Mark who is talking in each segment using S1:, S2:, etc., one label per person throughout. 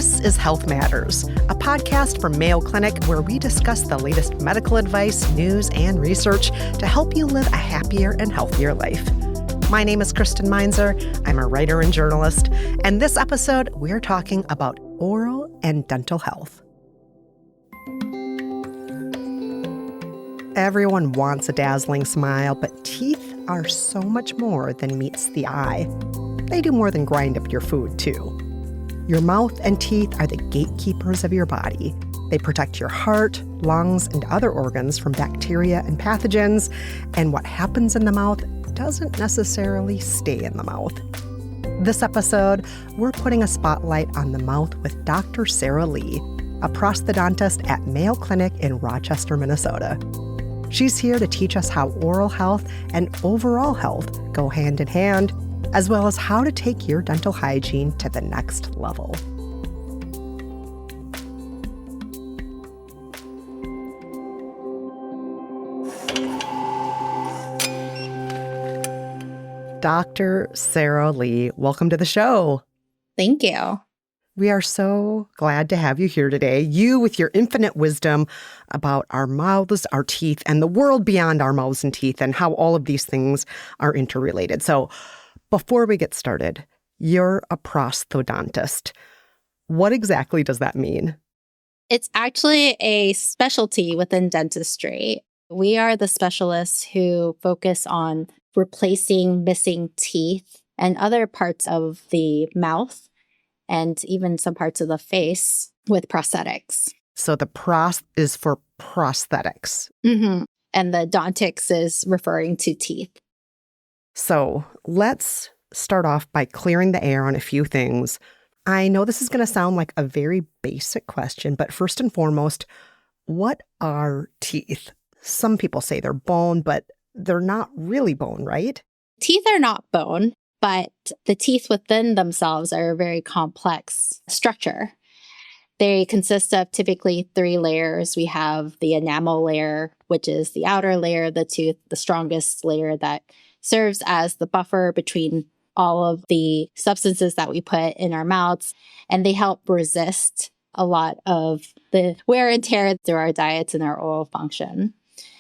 S1: This is Health Matters, a podcast from Mayo Clinic where we discuss the latest medical advice, news, and research to help you live a happier and healthier life. My name is Kristen Meinzer. I'm a writer and journalist, and this episode, we're talking about oral and dental health. Everyone wants a dazzling smile, but teeth are so much more than meets the eye. They do more than grind up your food, too. Your mouth and teeth are the gatekeepers of your body. They protect your heart, lungs, and other organs from bacteria and pathogens, and what happens in the mouth doesn't necessarily stay in the mouth. This episode, we're putting a spotlight on the mouth with Dr. Sarah Lee, a prosthodontist at Mayo Clinic in Rochester, Minnesota. She's here to teach us how oral health and overall health go hand in hand, as well as how to take your dental hygiene to the next level. Dr. Sarah Lee, welcome to the show.
S2: Thank you.
S1: We are so glad to have you here today. You with your infinite wisdom about our mouths, our teeth, and the world beyond our mouths and teeth, and how all of these things are interrelated. So before we get started, you're a prosthodontist. What exactly does that mean?
S2: It's actually a specialty within dentistry. We are the specialists who focus on replacing missing teeth and other parts of the mouth and even some parts of the face with prosthetics.
S1: So the pros is for prosthetics.
S2: Mm-hmm. And the dontics is referring to teeth.
S1: So let's start off by clearing the air on a few things. I know this is going to sound like a very basic question, but first and foremost, what are teeth? Some people say they're bone, but they're not really bone, right?
S2: Teeth are not bone, but the teeth within themselves are a very complex structure. They consist of typically 3 layers. We have the enamel layer, which is the outer layer of the tooth, the strongest layer that serves as the buffer between all of the substances that we put in our mouths, and they help resist a lot of the wear and tear through our diets and our oral function.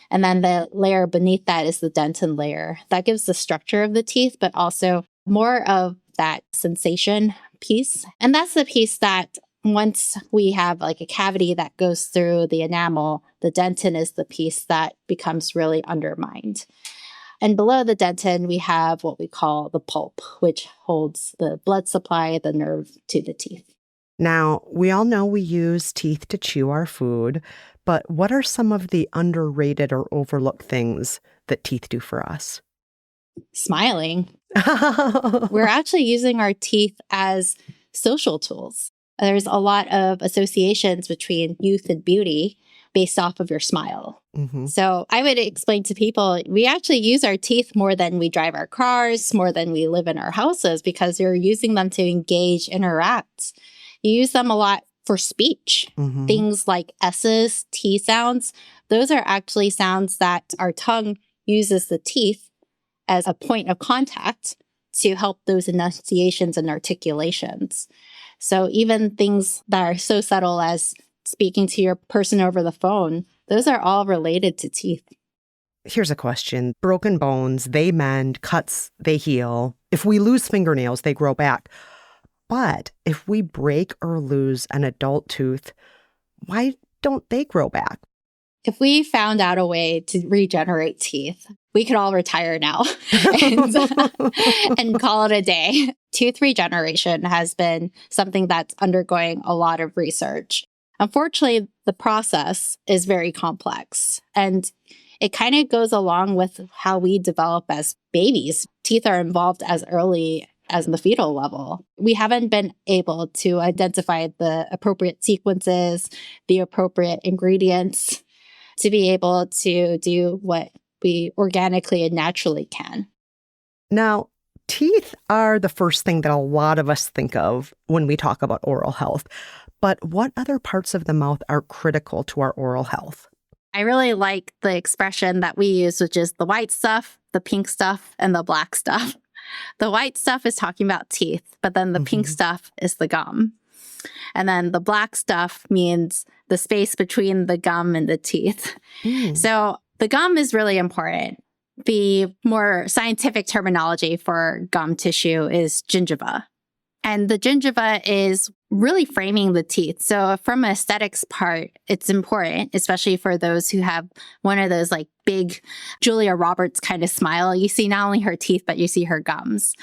S2: And then the layer beneath that is the dentin layer. That gives the structure of the teeth, but also more of that sensation piece. And that's the piece that once we have like a cavity that goes through the enamel, the dentin is the piece that becomes really undermined. And below the dentin, we have what we call the pulp, which holds the blood supply, the nerve to the teeth.
S1: Now, we all know we use teeth to chew our food, but what are some of the underrated or overlooked things that teeth do for us?
S2: Smiling. We're actually using our teeth as social tools. There's a lot of associations between youth and beauty based off of your smile.
S1: Mm-hmm.
S2: So I would explain to people, we actually use our teeth more than we drive our cars, more than we live in our houses, because you're using them to engage, interact. You use them a lot for speech.
S1: Mm-hmm.
S2: Things like S's, T sounds, those are actually sounds that our tongue uses the teeth as a point of contact to help those enunciations and articulations. So even things that are so subtle as speaking to your person over the phone, those are all related to teeth.
S1: Here's a question. Broken bones, they mend, cuts, they heal. If we lose fingernails, they grow back. But if we break or lose an adult tooth, why don't they grow back?
S2: If we found out a way to regenerate teeth, we could all retire now and call it a day. Tooth regeneration has been something that's undergoing a lot of research. Unfortunately, the process is very complex, and it kind of goes along with how we develop as babies. Teeth are involved as early as the fetal level. We haven't been able to identify the appropriate sequences, the appropriate ingredients to be able to do what we organically and naturally can.
S1: Now, teeth are the first thing that a lot of us think of when we talk about oral health. But what other parts of the mouth are critical to our oral health?
S2: I really like the expression that we use, which is the white stuff, the pink stuff, and the black stuff. The white stuff is talking about teeth, but then the pink stuff is the gum. And then the black stuff means the space between the gum and the teeth. So the gum is really important. The more scientific terminology for gum tissue is gingiva. And the gingiva is really framing the teeth. So from an aesthetics part, it's important, especially for those who have one of those like big Julia Roberts kind of smile. You see not only her teeth, but you see her gums.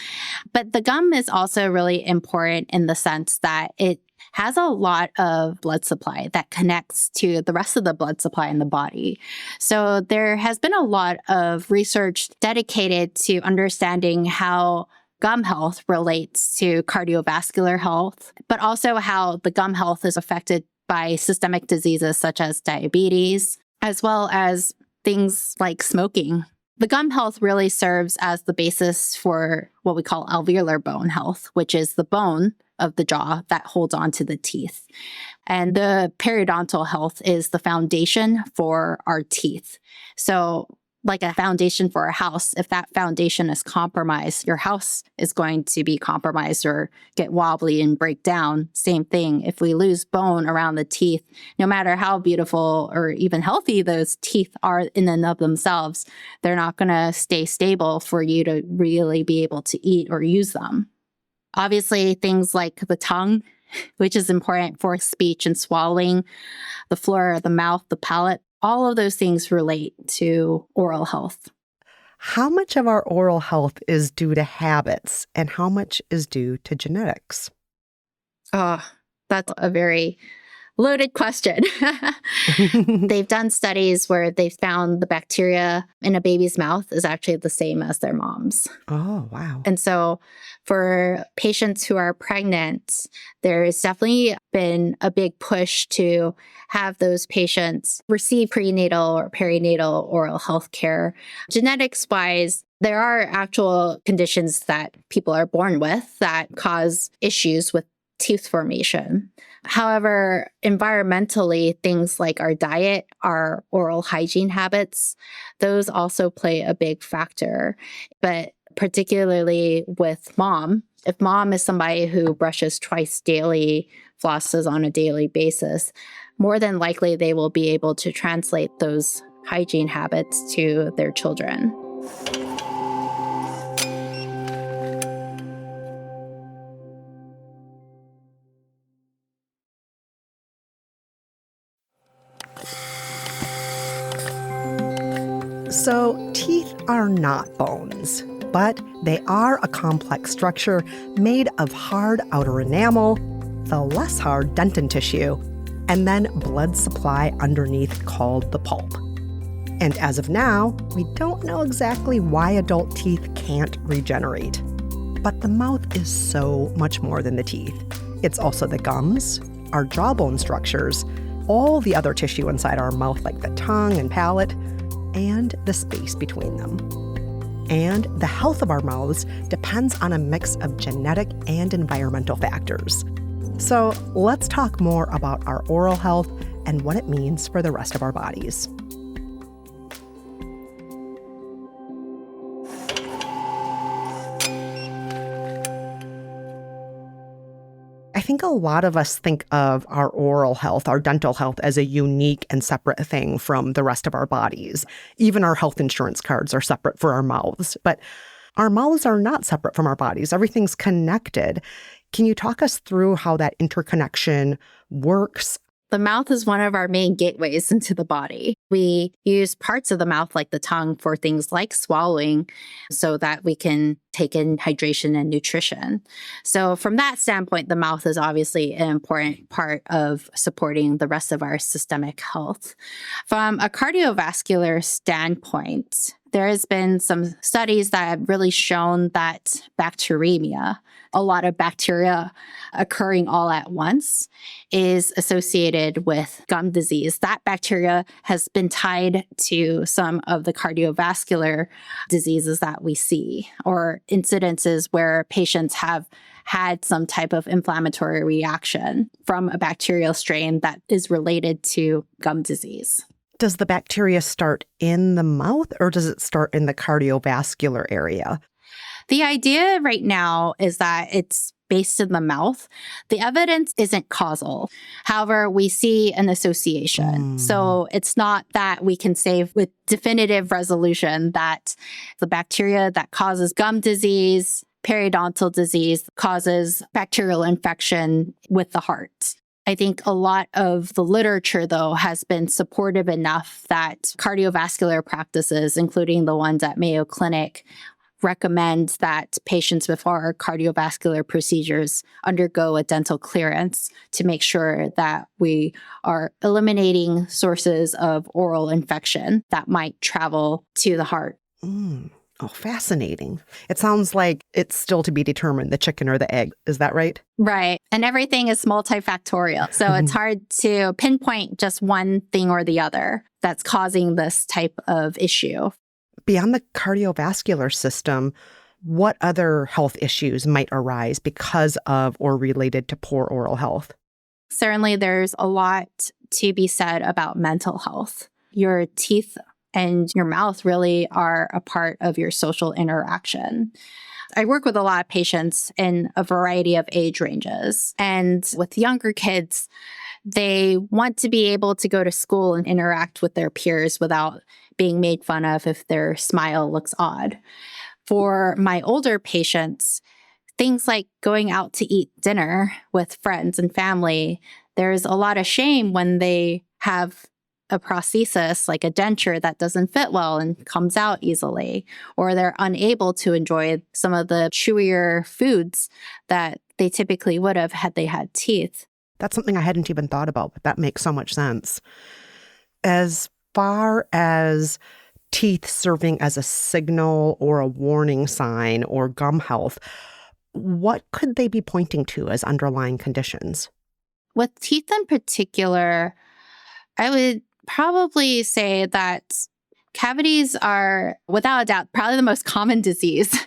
S2: But the gum is also really important in the sense that it has a lot of blood supply that connects to the rest of the blood supply in the body. So there has been a lot of research dedicated to understanding how gum health relates to cardiovascular health, but also how the gum health is affected by systemic diseases such as diabetes, as well as things like smoking. The gum health really serves as the basis for what we call alveolar bone health, which is the bone of the jaw that holds on to the teeth. And the periodontal health is the foundation for our teeth. So like a foundation for a house, if that foundation is compromised, your house is going to be compromised or get wobbly and break down. Same thing. If we lose bone around the teeth, no matter how beautiful or even healthy those teeth are in and of themselves, they're not going to stay stable for you to really be able to eat or use them. Obviously, things like the tongue, which is important for speech and swallowing, the floor of the mouth, the palate, all of those things relate to oral health.
S1: How much of our oral health is due to habits and how much is due to genetics?
S2: Oh, that's a very loaded question. They've done studies where they've found the bacteria in a baby's mouth is actually the same as their mom's.
S1: Oh, wow.
S2: And so for patients who are pregnant, there's definitely been a big push to have those patients receive prenatal or perinatal oral health care. Genetics-wise, there are actual conditions that people are born with that cause issues with tooth formation. However, environmentally, things like our diet, our oral hygiene habits, those also play a big factor. But particularly with mom, if mom is somebody who brushes twice daily, flosses on a daily basis, more than likely they will be able to translate those hygiene habits to their children.
S1: So, teeth are not bones, but they are a complex structure made of hard outer enamel, the less hard dentin tissue, and then blood supply underneath called the pulp. And as of now, we don't know exactly why adult teeth can't regenerate. But the mouth is so much more than the teeth. It's also the gums, our jawbone structures, all the other tissue inside our mouth like the tongue and palate, and the space between them. And the health of our mouths depends on a mix of genetic and environmental factors. So let's talk more about our oral health and what it means for the rest of our bodies. I think a lot of us think of our oral health, our dental health, as a unique and separate thing from the rest of our bodies. Even our health insurance cards are separate for our mouths. But our mouths are not separate from our bodies. Everything's connected. Can you talk us through how that interconnection works?
S2: The mouth is one of our main gateways into the body. We use parts of the mouth like the tongue for things like swallowing so that we can take in hydration and nutrition. So from that standpoint, the mouth is obviously an important part of supporting the rest of our systemic health. From a cardiovascular standpoint, there has been some studies that have really shown that bacteremia, a lot of bacteria occurring all at once, is associated with gum disease. That bacteria has been tied to some of the cardiovascular diseases that we see, or incidences where patients have had some type of inflammatory reaction from a bacterial strain that is related to gum disease.
S1: Does the bacteria start in the mouth or does it start in the cardiovascular area?
S2: The idea right now is that it's based in the mouth, the evidence isn't causal. However, we see an association. So it's not that we can say with definitive resolution that the bacteria that causes gum disease, periodontal disease, causes bacterial infection with the heart. I think a lot of the literature, though, has been supportive enough that cardiovascular practices, including the ones at Mayo Clinic, recommend that patients before cardiovascular procedures undergo a dental clearance to make sure that we are eliminating sources of oral infection that might travel to the heart.
S1: Oh, fascinating. It sounds like it's still to be determined, the chicken or the egg. Is that right?
S2: Right. And everything is multifactorial. So it's hard to pinpoint just one thing or the other that's causing this type of issue.
S1: Beyond the cardiovascular system, what other health issues might arise because of or related to poor oral health?
S2: Certainly, there's a lot to be said about mental health. Your teeth and your mouth really are a part of your social interaction. I work with a lot of patients in a variety of age ranges. And with younger kids, they want to be able to go to school and interact with their peers without being made fun of if their smile looks odd. For my older patients, things like going out to eat dinner with friends and family, there's a lot of shame when they have a prosthesis, like a denture that doesn't fit well and comes out easily, or they're unable to enjoy some of the chewier foods that they typically would have had they had teeth.
S1: That's something I hadn't even thought about, but that makes so much sense. As far as teeth serving as a signal or a warning sign or gum health, what could they be pointing to as underlying conditions?
S2: With teeth in particular, I would probably say that cavities are, without a doubt, probably the most common disease.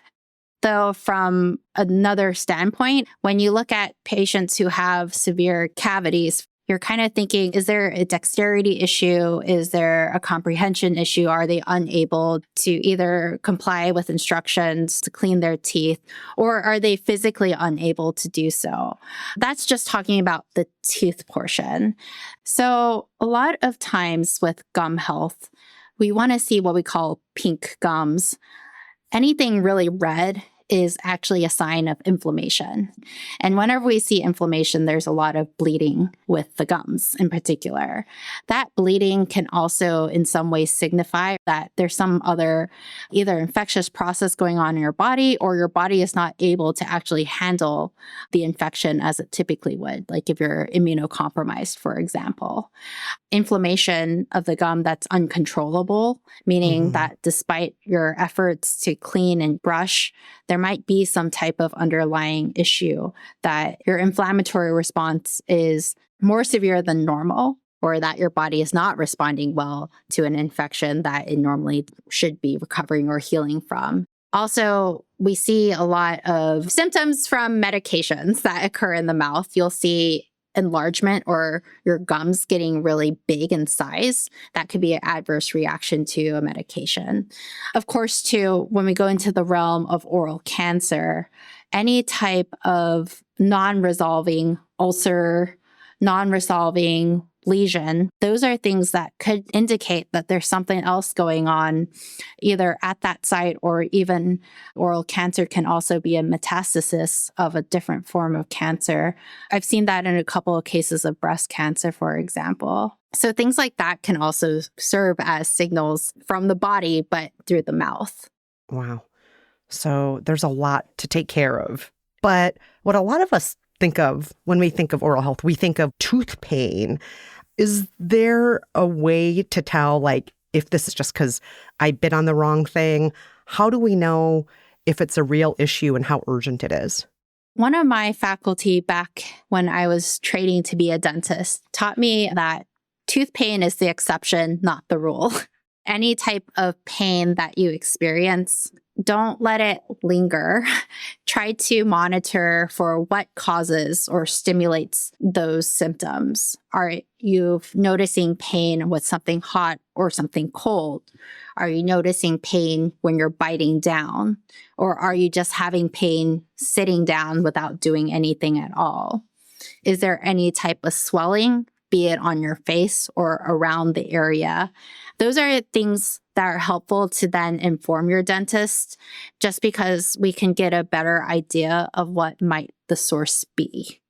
S2: Though from another standpoint, when you look at patients who have severe cavities, you're kind of thinking, is there a dexterity issue? Is there a comprehension issue? Are they unable to either comply with instructions to clean their teeth, or are they physically unable to do so? That's just talking about the tooth portion. So a lot of times with gum health, we want to see what we call pink gums. Anything really red is actually a sign of inflammation. And whenever we see inflammation, there's a lot of bleeding with the gums in particular. That bleeding can also in some ways signify that there's some other either infectious process going on in your body, or your body is not able to actually handle the infection as it typically would, like if you're immunocompromised, for example. Inflammation of the gum that's uncontrollable, meaning that despite your efforts to clean and brush, there might be some type of underlying issue that your inflammatory response is more severe than normal, or that your body is not responding well to an infection that it normally should be recovering or healing from. Also, we see a lot of symptoms from medications that occur in the mouth. You'll see enlargement or your gums getting really big in size. That could be an adverse reaction to a medication. Of course, too, when we go into the realm of oral cancer, any type of non-resolving ulcer, non-resolving lesion, those are things that could indicate that there's something else going on either at that site, or even oral cancer can also be a metastasis of a different form of cancer. I've seen that in a couple of cases of breast cancer, for example. So things like that can also serve as signals from the body, but through the mouth.
S1: Wow. So there's a lot to take care of. But what a lot of us think of when we think of oral health, we think of tooth pain. Is there a way to tell, like, if this is just because I bit on the wrong thing? How do we know if it's a real issue and how urgent it is?
S2: One of my faculty back when I was training to be a dentist taught me that tooth pain is the exception, not the rule. Any type of pain that you experience, don't let it linger. Try to monitor for what causes or stimulates those symptoms. Are you noticing pain with something hot or something cold? Are you noticing pain when you're biting down? Or are you just having pain sitting down without doing anything at all? Is there any type of swelling, be it on your face or around the area? Those are things that are helpful to then inform your dentist, just because we can get a better idea of what might the source be.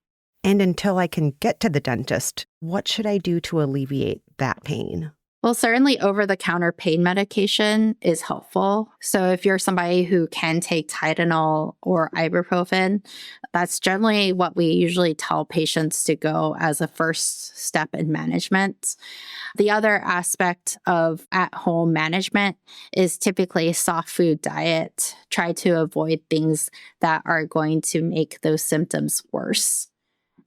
S1: And until I can get to the dentist, what should I do to alleviate that pain?
S2: Well, certainly over-the-counter pain medication is helpful. So if you're somebody who can take Tylenol or ibuprofen, that's generally what we usually tell patients to go as a first step in management. The other aspect of at-home management is typically a soft food diet. Try to avoid things that are going to make those symptoms worse.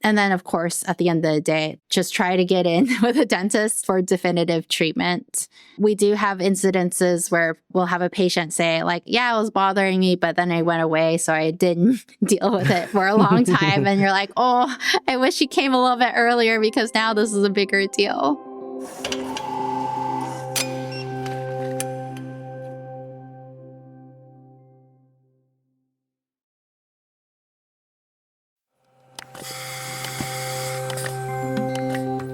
S2: And then, of course, at the end of the day, just try to get in with a dentist for definitive treatment. We do have incidences where we'll have a patient say, like, yeah, it was bothering me, but then I went away, so I didn't deal with it for a long time. And you're like, oh, I wish you came a little bit earlier because now this is a bigger deal.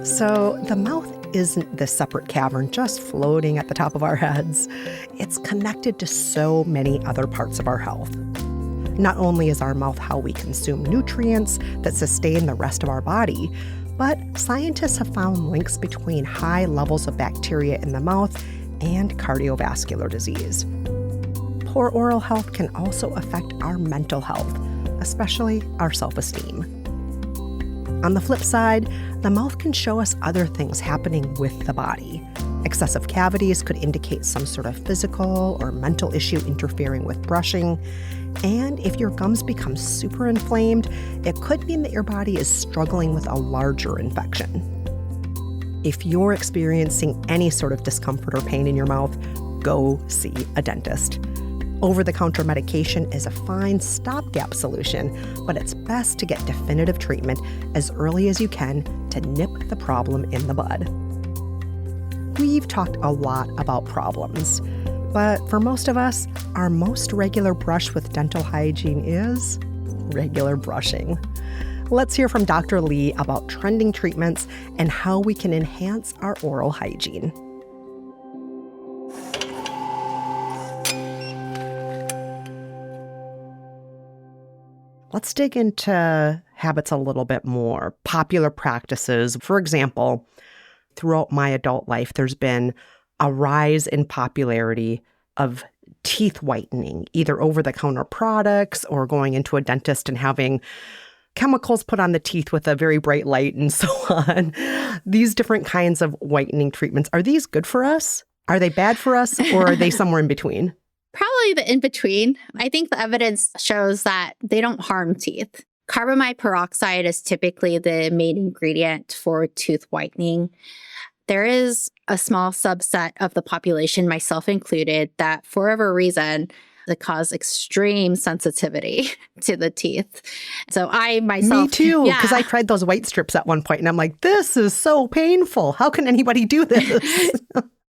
S1: So the mouth isn't this separate cavern just floating at the top of our heads. It's connected to so many other parts of our health. Not only is our mouth how we consume nutrients that sustain the rest of our body, but scientists have found links between high levels of bacteria in the mouth and cardiovascular disease. Poor oral health can also affect our mental health, especially our self-esteem. On the flip side, the mouth can show us other things happening with the body. Excessive cavities could indicate some sort of physical or mental issue interfering with brushing. And if your gums become super inflamed, it could mean that your body is struggling with a larger infection. If you're experiencing any sort of discomfort or pain in your mouth, go see a dentist. Over-the-counter medication is a fine stopgap solution, but it's best to get definitive treatment as early as you can to nip the problem in the bud. We've talked a lot about problems, but for most of us, our most regular brush with dental hygiene is regular brushing. Let's hear from Dr. Lee about trending treatments and how we can enhance our oral hygiene. Let's dig into habits a little bit more. Popular practices. For example, throughout my adult life, there's been a rise in popularity of teeth whitening, either over-the-counter products or going into a dentist and having chemicals put on the teeth with a very bright light and so on. These different kinds of whitening treatments, are these good for us? Are they bad for us, or are they somewhere in between?
S2: Probably the in-between. I think the evidence shows that they don't harm teeth. Carbamide peroxide is typically the main ingredient for tooth whitening. There is a small subset of the population, myself included, that for whatever reason, they cause extreme sensitivity to the teeth. So I myself—
S1: Me too, because
S2: yeah.
S1: I tried those white strips at one point and I'm like, this is so painful. How can anybody do this?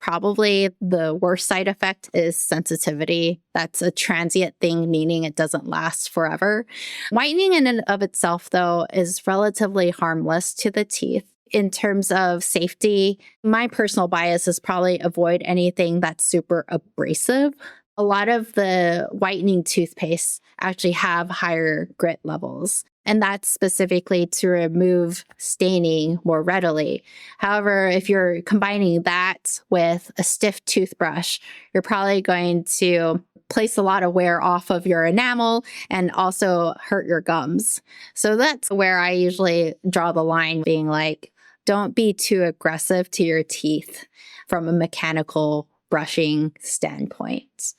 S2: Probably the worst side effect is sensitivity. That's a transient thing, meaning it doesn't last forever. Whitening in and of itself, though, is relatively harmless to the teeth. In terms of safety, my personal bias is probably avoid anything that's super abrasive. A lot of the whitening toothpastes actually have higher grit levels, and that's specifically to remove staining more readily. However, if you're combining that with a stiff toothbrush, you're probably going to place a lot of wear off of your enamel and also hurt your gums. So that's where I usually draw the line, being like, don't be too aggressive to your teeth from a mechanical brushing standpoint.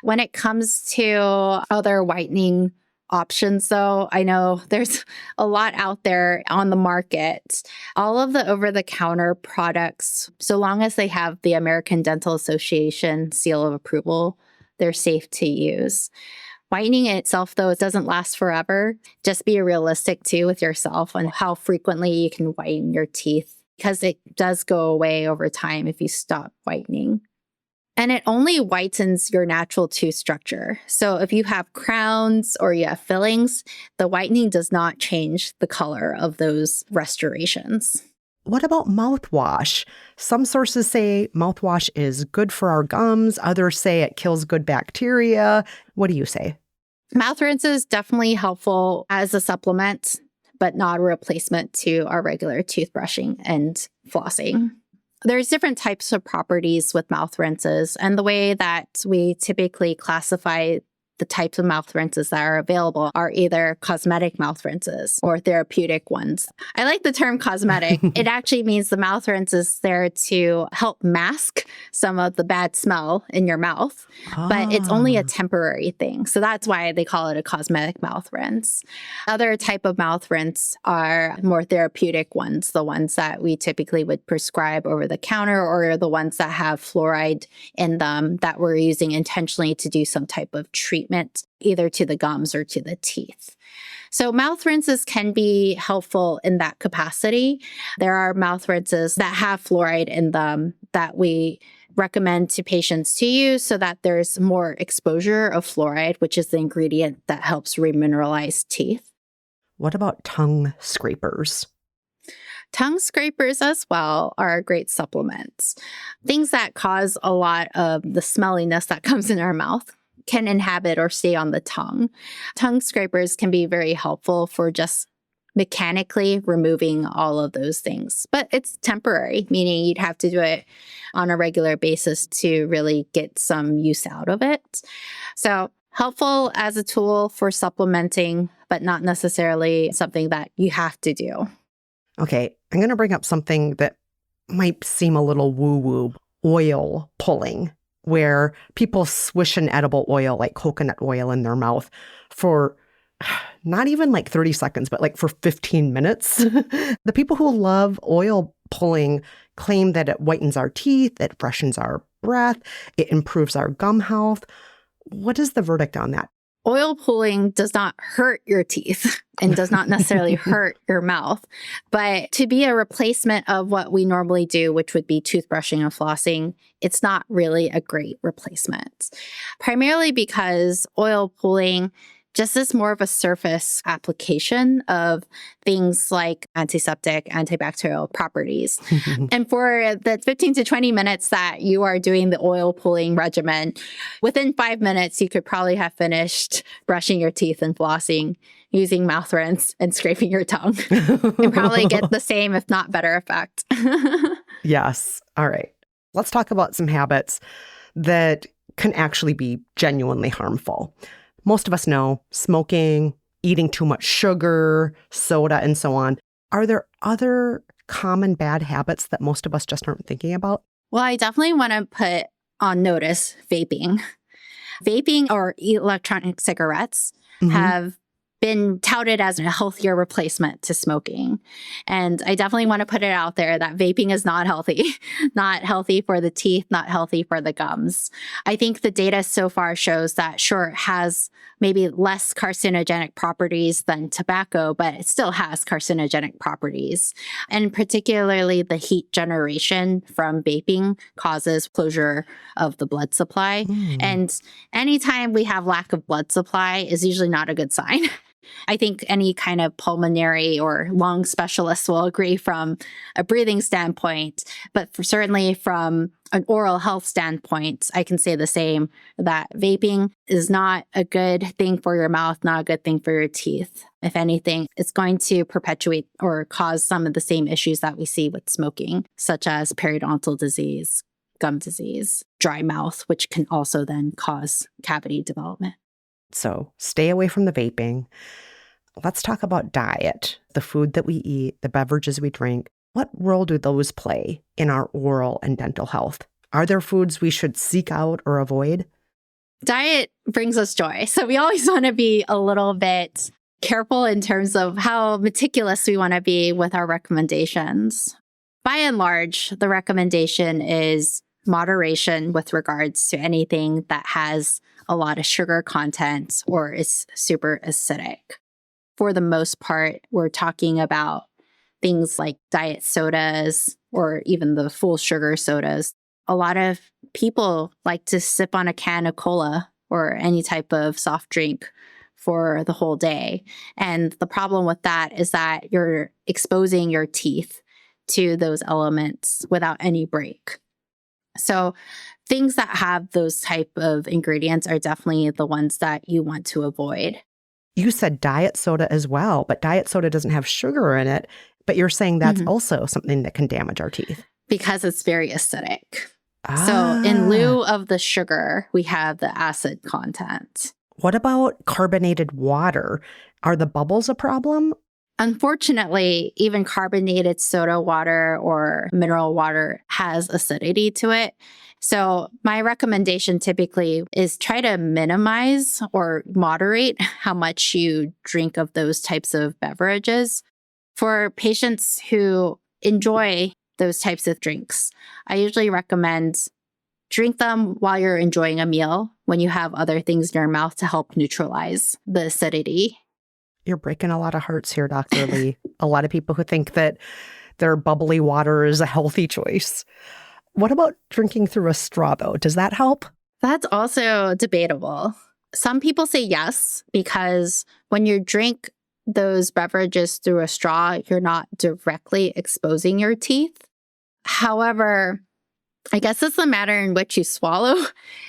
S2: When it comes to other whitening options, though, I know there's a lot out there on the market. All of the over-the-counter products, so long as they have the American Dental Association seal of approval, they're safe to use. Whitening itself, though, it doesn't last forever. Just be realistic, too, with yourself on how frequently you can whiten your teeth, because it does go away over time if you stop whitening. And it only whitens your natural tooth structure. So if you have crowns or you have fillings, the whitening does not change the color of those restorations.
S1: What about mouthwash? Some sources say mouthwash is good for our gums. Others say it kills good bacteria. What do you say?
S2: Mouth rinse is definitely helpful as a supplement, but not a replacement to our regular toothbrushing and flossing. There's different types of properties with mouth rinses, and the way that we typically classify the types of mouth rinses that are available are either cosmetic mouth rinses or therapeutic ones. I like the term cosmetic. It actually means the mouth rinse is there to help mask some of the bad smell in your mouth, but it's only a temporary thing. So that's why they call it a cosmetic mouth rinse. Other type of mouth rinse are more therapeutic ones, the ones that we typically would prescribe over the counter, or the ones that have fluoride in them that we're using intentionally to do some type of treatment, either to the gums or to the teeth. So mouth rinses can be helpful in that capacity. There are mouth rinses that have fluoride in them that we recommend to patients to use so that there's more exposure of fluoride, which is the ingredient that helps remineralize teeth.
S1: What about tongue scrapers?
S2: Tongue scrapers as well are great supplements. Things that cause a lot of the smelliness that comes in our mouth can inhabit or stay on the tongue. Tongue scrapers can be very helpful for just mechanically removing all of those things. But it's temporary, meaning you'd have to do it on a regular basis to really get some use out of it. So helpful as a tool for supplementing, but not necessarily something that you have to do.
S1: Okay, I'm going to bring up something that might seem a little woo-woo, oil pulling, where people swish an edible oil like coconut oil in their mouth for not even like 30 seconds, but like for 15 minutes. The people who love oil pulling claim that it whitens our teeth, it freshens our breath, it improves our gum health. What is the verdict on that?
S2: Oil pulling does not hurt your teeth and does not necessarily hurt your mouth, but to be a replacement of what we normally do, which would be toothbrushing and flossing, it's not really a great replacement. Primarily because oil pulling just is more of a surface application of things like antiseptic, antibacterial properties. And for the 15 to 20 minutes that you are doing the oil pulling regimen, within 5 minutes, you could probably have finished brushing your teeth and flossing, using mouth rinse and scraping your tongue, and probably get the same, if not better effect.
S1: Yes. All right. Let's talk about some habits that can actually be genuinely harmful. Most of us know smoking, eating too much sugar, soda, and so on. Are there other common bad habits that most of us just aren't thinking about?
S2: Well, I definitely want to put on notice vaping. Vaping or electronic cigarettes have been touted as a healthier replacement to smoking. And I definitely want to put it out there that vaping is not healthy, not healthy for the teeth, not healthy for the gums. I think the data so far shows that, sure, it has maybe less carcinogenic properties than tobacco, but it still has carcinogenic properties. And particularly the heat generation from vaping causes closure of the blood supply. And anytime we have lack of blood supply is usually not a good sign. I think any kind of pulmonary or lung specialist will agree from a breathing standpoint, but certainly from an oral health standpoint, I can say the same, that vaping is not a good thing for your mouth, not a good thing for your teeth. If anything, it's going to perpetuate or cause some of the same issues that we see with smoking, such as periodontal disease, gum disease, dry mouth, which can also then cause cavity development.
S1: So stay away from the vaping. Let's talk about diet, the food that we eat, the beverages we drink. What role do those play in our oral and dental health? Are there foods we should seek out or avoid?
S2: Diet brings us joy. So we always want to be a little bit careful in terms of how meticulous we want to be with our recommendations. By and large, the recommendation is moderation with regards to anything that has a lot of sugar content or is super acidic. For the most part, we're talking about things like diet sodas or even the full sugar sodas. A lot of people like to sip on a can of cola or any type of soft drink for the whole day. And the problem with that is that you're exposing your teeth to those elements without any break. So things that have those type of ingredients are definitely the ones that you want to avoid.
S1: You said diet soda as well, but diet soda doesn't have sugar in it. But you're saying that's also something that can damage our teeth.
S2: Because it's very acidic. So in lieu of the sugar, we have the acid content.
S1: What about carbonated water? Are the bubbles a problem?
S2: Unfortunately, even carbonated soda water or mineral water has acidity to it. So my recommendation typically is try to minimize or moderate how much you drink of those types of beverages. For patients who enjoy those types of drinks, I usually recommend drink them while you're enjoying a meal when you have other things in your mouth to help neutralize the acidity.
S1: You're breaking a lot of hearts here, Dr. Lee. A lot of people who think that their bubbly water is a healthy choice. What about drinking through a straw, though? Does that help?
S2: That's also debatable. Some people say yes, because when you drink those beverages through a straw, you're not directly exposing your teeth. However, I guess it's the matter in which you swallow.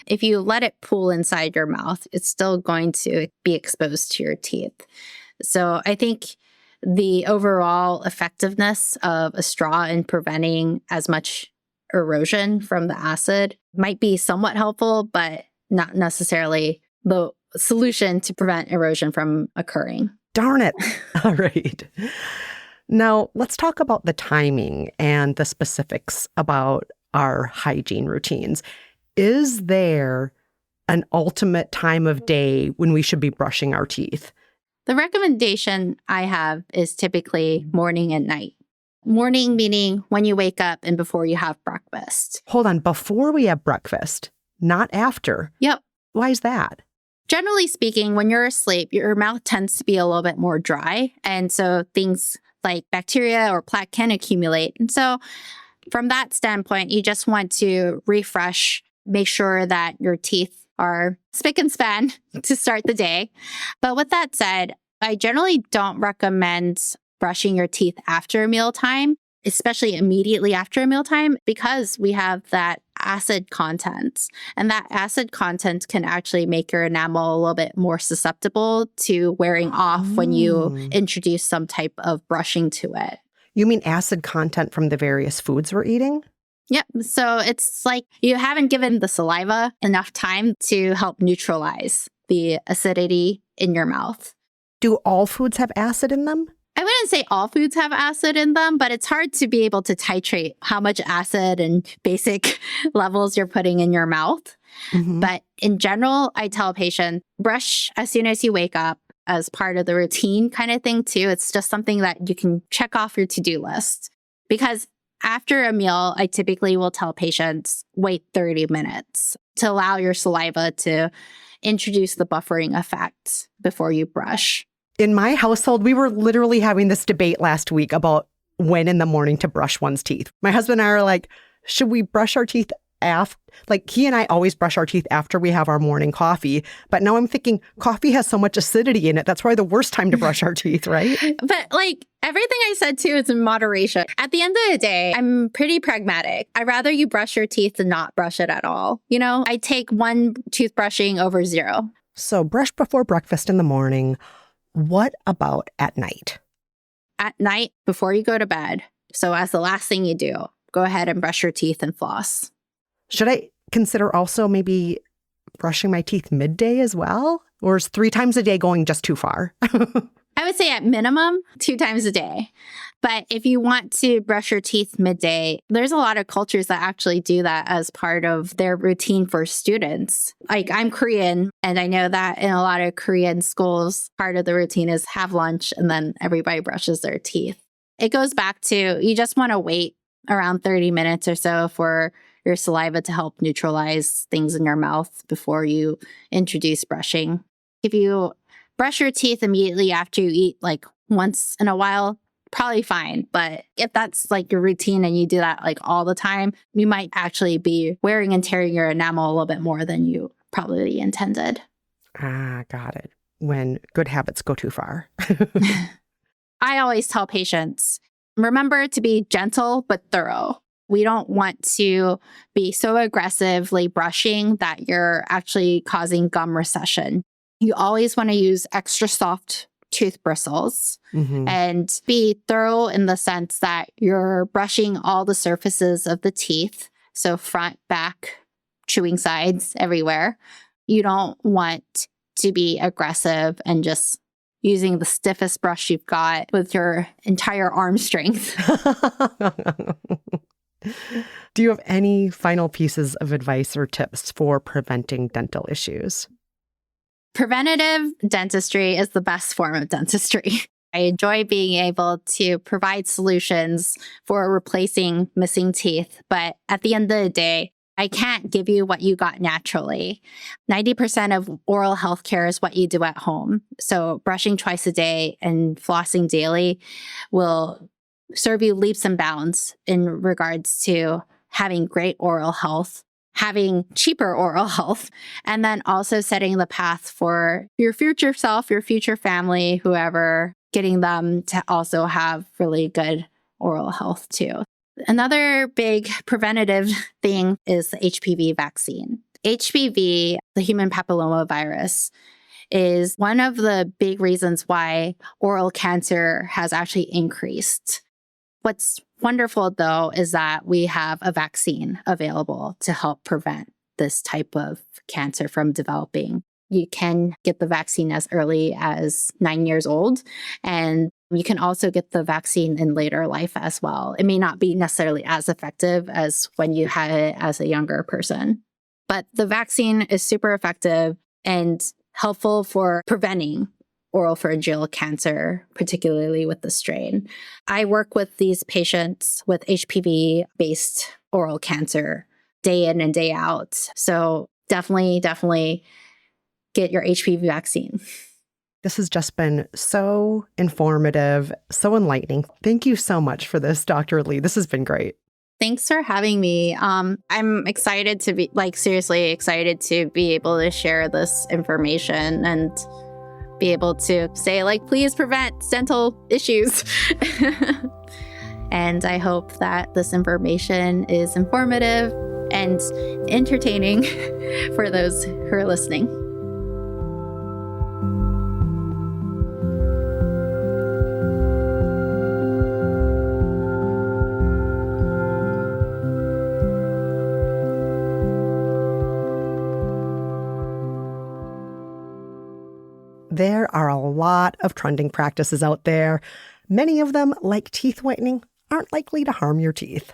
S2: If you let it pool inside your mouth, it's still going to be exposed to your teeth. So I think the overall effectiveness of a straw in preventing as much erosion from the acid might be somewhat helpful, but not necessarily the solution to prevent erosion from occurring.
S1: Darn it. All right. Now, let's talk about the timing and the specifics about our hygiene routines. Is there an ultimate time of day when we should be brushing our teeth?
S2: The recommendation I have is typically morning and night. Morning meaning when you wake up and before you have breakfast.
S1: Hold on, before we have breakfast, not after.
S2: Yep.
S1: Why is that?
S2: Generally speaking, when you're asleep, your mouth tends to be a little bit more dry. And so things like bacteria or plaque can accumulate. And so from that standpoint, you just want to refresh, make sure that your teeth are spick and span to start the day. But with that said, I generally don't recommend brushing your teeth after mealtime, especially immediately after mealtime, because we have that acid content. And that acid content can actually make your enamel a little bit more susceptible to wearing off when you introduce some type of brushing to it.
S1: You mean acid content from the various foods we're eating?
S2: Yep. So it's like you haven't given the saliva enough time to help neutralize the acidity in your mouth.
S1: Do all foods have acid in them?
S2: I wouldn't say all foods have acid in them, but it's hard to be able to titrate how much acid and basic levels you're putting in your mouth. But in general, I tell patients, brush as soon as you wake up as part of the routine kind of thing too. It's just something that you can check off your to-do list. Because after a meal, I typically will tell patients, wait 30 minutes to allow your saliva to introduce the buffering effect before you brush.
S1: In my household, we were literally having this debate last week about when in the morning to brush one's teeth. My husband and I are like, should we brush our teeth after? Like, he and I always brush our teeth after we have our morning coffee. But now I'm thinking coffee has so much acidity in it. That's probably the worst time to brush our teeth, right?
S2: But like everything I said too is in moderation. At the end of the day, I'm pretty pragmatic. I'd rather you brush your teeth than not brush it at all. You know, I take one toothbrushing over 0.
S1: So brush before breakfast in the morning. What about at night?
S2: At night, before you go to bed. So as the last thing you do, go ahead and brush your teeth and floss.
S1: Should I consider also maybe brushing my teeth midday as well? Or is 3 times a day going just too far?
S2: I would say at minimum 2 times a day. But if you want to brush your teeth midday, there's a lot of cultures that actually do that as part of their routine for students. Like I'm Korean, and I know that in a lot of Korean schools, part of the routine is have lunch and then everybody brushes their teeth. It goes back to you just want to wait around 30 minutes or so for your saliva to help neutralize things in your mouth before you introduce brushing. If you brush your teeth immediately after you eat, like once in a while, probably fine. But if that's like your routine and you do that like all the time, you might actually be wearing and tearing your enamel a little bit more than you probably intended.
S1: Ah, got it. When good habits go too far.
S2: I always tell patients, remember to be gentle but thorough. We don't want to be so aggressively brushing that you're actually causing gum recession. You always want to use extra soft tooth bristles and be thorough in the sense that you're brushing all the surfaces of the teeth. So front, back, chewing sides, everywhere. You don't want to be aggressive and just using the stiffest brush you've got with your entire arm strength.
S1: Do you have any final pieces of advice or tips for preventing dental issues?
S2: Preventative dentistry is the best form of dentistry. I enjoy being able to provide solutions for replacing missing teeth, but at the end of the day, I can't give you what you got naturally. 90% of oral health care is what you do at home. So brushing twice a day and flossing daily will serve you leaps and bounds in regards to having great oral health, having cheaper oral health, and then also setting the path for your future self, your future family, whoever, getting them to also have really good oral health too. Another big preventative thing is the HPV vaccine. HPV, the human papillomavirus, is one of the big reasons why oral cancer has actually increased. What's wonderful, though, is that we have a vaccine available to help prevent this type of cancer from developing. You can get the vaccine as early as 9 years old, and you can also get the vaccine in later life as well. It may not be necessarily as effective as when you had it as a younger person, but the vaccine is super effective and helpful for preventing oropharyngeal cancer, particularly with the strain. I work with these patients with HPV-based oral cancer day in and day out. So definitely get your HPV vaccine.
S1: This has just been so informative, so enlightening. Thank you so much for this, Dr. Lee. This has been great.
S2: Thanks for having me. I'm excited to be, seriously excited to be able to share this information and be able to say, please prevent dental issues. And I hope that this information is informative and entertaining for those who are listening.
S1: There are a lot of trending practices out there. Many of them, like teeth whitening, aren't likely to harm your teeth.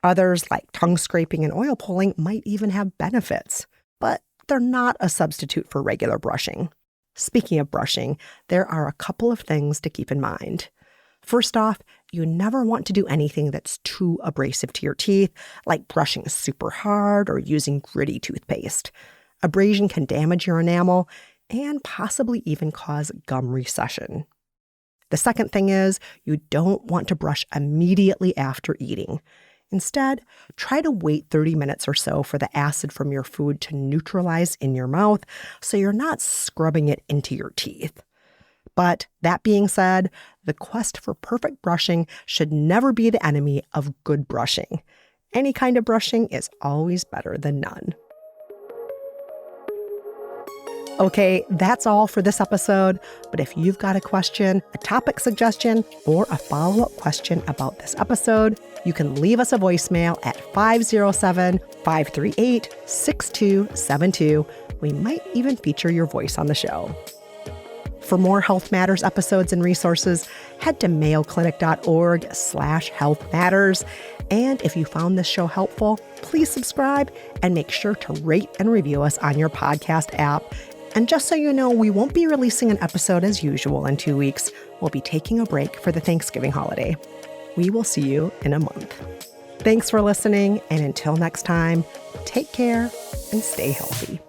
S1: Others, like tongue scraping and oil pulling, might even have benefits, but they're not a substitute for regular brushing. Speaking of brushing, there are a couple of things to keep in mind. First off, you never want to do anything that's too abrasive to your teeth, like brushing super hard or using gritty toothpaste. Abrasion can damage your enamel and possibly even cause gum recession. The second thing is, you don't want to brush immediately after eating. Instead, try to wait 30 minutes or so for the acid from your food to neutralize in your mouth so you're not scrubbing it into your teeth. But that being said, the quest for perfect brushing should never be the enemy of good brushing. Any kind of brushing is always better than none. Okay, that's all for this episode, but if you've got a question, a topic suggestion, or a follow-up question about this episode, you can leave us a voicemail at 507-538-6272. We might even feature your voice on the show. For more Health Matters episodes and resources, head to mayoclinic.org/Health Matters. And if you found this show helpful, please subscribe and make sure to rate and review us on your podcast app. And just so you know, we won't be releasing an episode as usual in 2 weeks. We'll be taking a break for the Thanksgiving holiday. We will see you in a month. Thanks for listening, and until next time, take care and stay healthy.